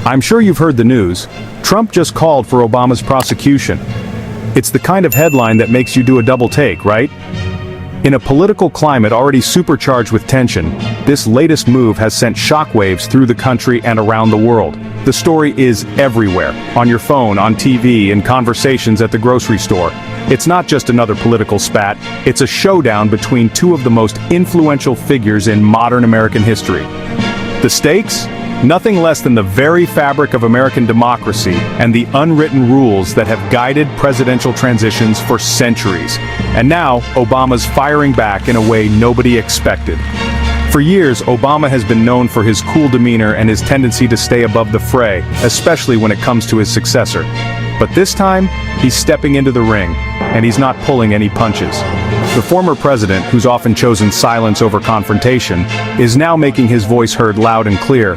I'm sure you've heard the news. Trump just called for Obama's prosecution. It's the kind of headline that makes you do a double take, right? In a political climate already supercharged with tension, this latest move has sent shockwaves through the country and around the world. The story is everywhere, on your phone, on TV, in conversations at the grocery store. It's not just another political spat, it's a showdown between two of the most influential figures in modern American history. The stakes? Nothing less than the very fabric of American democracy and the unwritten rules that have guided presidential transitions for centuries. And now, Obama's firing back in a way nobody expected. For years, Obama has been known for his cool demeanor and his tendency to stay above the fray, especially when it comes to his successor. But this time, he's stepping into the ring, and he's not pulling any punches. The former president, who's often chosen silence over confrontation, is now making his voice heard loud and clear.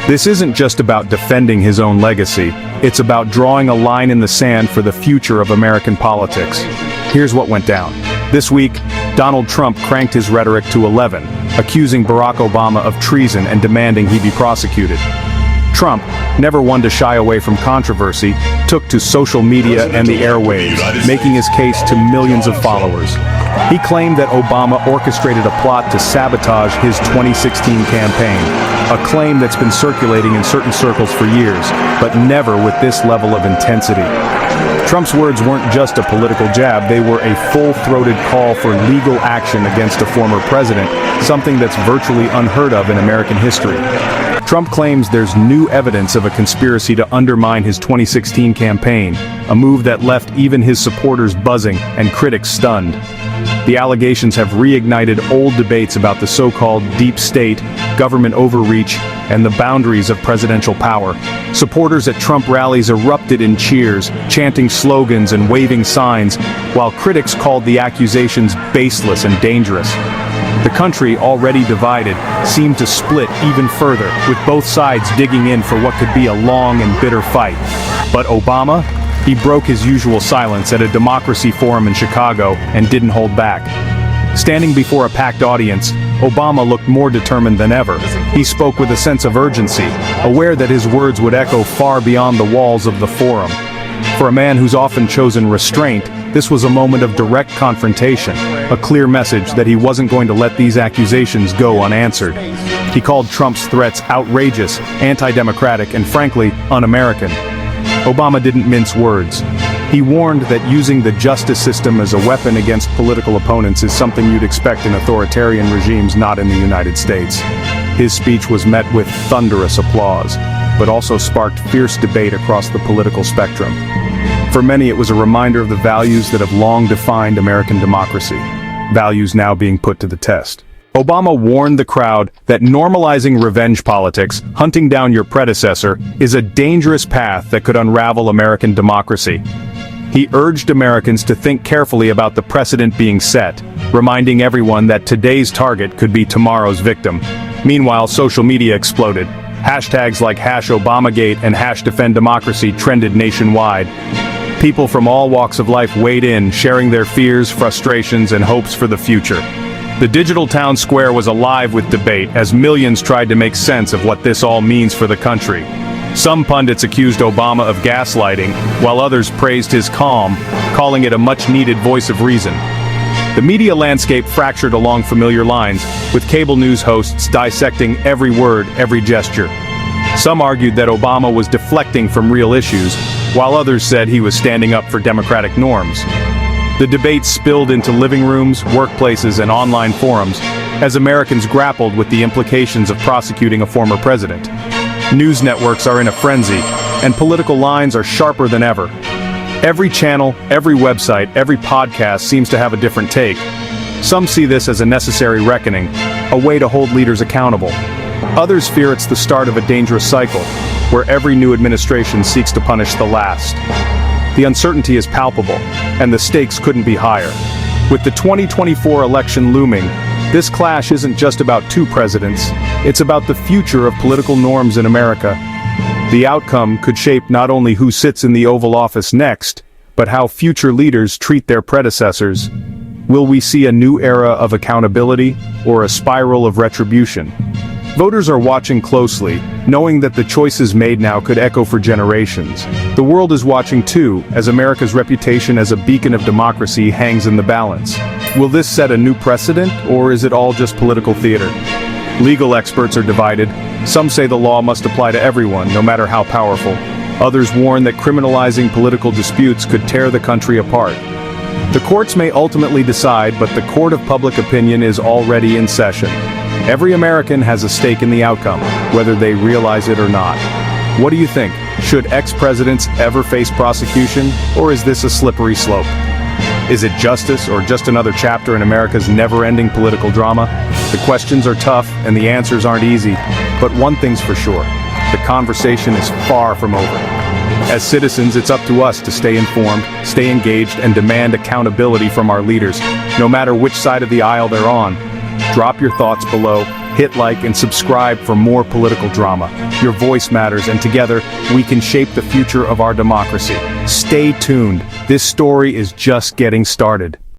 This isn't just about defending his own legacy, it's about drawing a line in the sand for the future of American politics. Here's what went down. This week, Donald Trump cranked his rhetoric to 11, accusing Barack Obama of treason and demanding he be prosecuted. Trump, never one to shy away from controversy, took to social media and the airwaves, making his case to millions of followers. He claimed that Obama orchestrated a plot to sabotage his 2016 campaign, a claim that's been circulating in certain circles for years, but never with this level of intensity. Trump's words weren't just a political jab, they were a full-throated call for legal action against a former president, something that's virtually unheard of in American history. Trump claims there's new evidence of a conspiracy to undermine his 2016 campaign, a move that left even his supporters buzzing and critics stunned. The allegations have reignited old debates about the so-called deep state, government overreach, and the boundaries of presidential power. Supporters at Trump rallies erupted in cheers, chanting slogans and waving signs, while critics called the accusations baseless and dangerous. The country, already divided, seemed to split even further, with both sides digging in for what could be a long and bitter fight. But Obama? He broke his usual silence at a democracy forum in Chicago and didn't hold back. Standing before a packed audience, Obama looked more determined than ever. He spoke with a sense of urgency, aware that his words would echo far beyond the walls of the forum. For a man who's often chosen restraint, this was a moment of direct confrontation, a clear message that he wasn't going to let these accusations go unanswered. He called Trump's threats outrageous, anti-democratic, and frankly, un-American. Obama didn't mince words. He warned that using the justice system as a weapon against political opponents is something you'd expect in authoritarian regimes not in the United States. His speech was met with thunderous applause, but also sparked fierce debate across the political spectrum. For many, it was a reminder of the values that have long defined American democracy, values now being put to the test. Obama warned the crowd that normalizing revenge politics, hunting down your predecessor, is a dangerous path that could unravel American democracy. He urged Americans to think carefully about the precedent being set, reminding everyone that today's target could be tomorrow's victim. Meanwhile, social media exploded. Hashtags like #Obamagate and #DefendDemocracy trended nationwide. People from all walks of life weighed in, sharing their fears, frustrations, and hopes for the future. The digital town square was alive with debate as millions tried to make sense of what this all means for the country. Some pundits accused Obama of gaslighting, while others praised his calm, calling it a much-needed voice of reason. The media landscape fractured along familiar lines, with cable news hosts dissecting every word, every gesture. Some argued that Obama was deflecting from real issues, while others said he was standing up for democratic norms. The debate spilled into living rooms, workplaces, and online forums, as Americans grappled with the implications of prosecuting a former president. News networks are in a frenzy, and political lines are sharper than ever. Every channel, every website, every podcast seems to have a different take. Some see this as a necessary reckoning, a way to hold leaders accountable. Others fear it's the start of a dangerous cycle, where every new administration seeks to punish the last. The uncertainty is palpable, and the stakes couldn't be higher. With the 2024 election looming, this clash isn't just about two presidents, it's about the future of political norms in America. The outcome could shape not only who sits in the Oval Office next, but how future leaders treat their predecessors. Will we see a new era of accountability, or a spiral of retribution? Voters are watching closely, knowing that the choices made now could echo for generations. The world is watching too, as America's reputation as a beacon of democracy hangs in the balance. Will this set a new precedent, or is it all just political theater? Legal experts are divided. Some say the law must apply to everyone, no matter how powerful. Others warn that criminalizing political disputes could tear the country apart. The courts may ultimately decide, but the court of public opinion is already in session. Every American has a stake in the outcome, whether they realize it or not. What do you think? Should ex-presidents ever face prosecution, or is this a slippery slope? Is it justice, or just another chapter in America's never-ending political drama? The questions are tough, and the answers aren't easy. But one thing's for sure, the conversation is far from over. As citizens, it's up to us to stay informed, stay engaged, and demand accountability from our leaders, no matter which side of the aisle they're on. Drop your thoughts below, hit like and subscribe for more political drama. Your voice matters, and together, we can shape the future of our democracy. Stay tuned. This story is just getting started.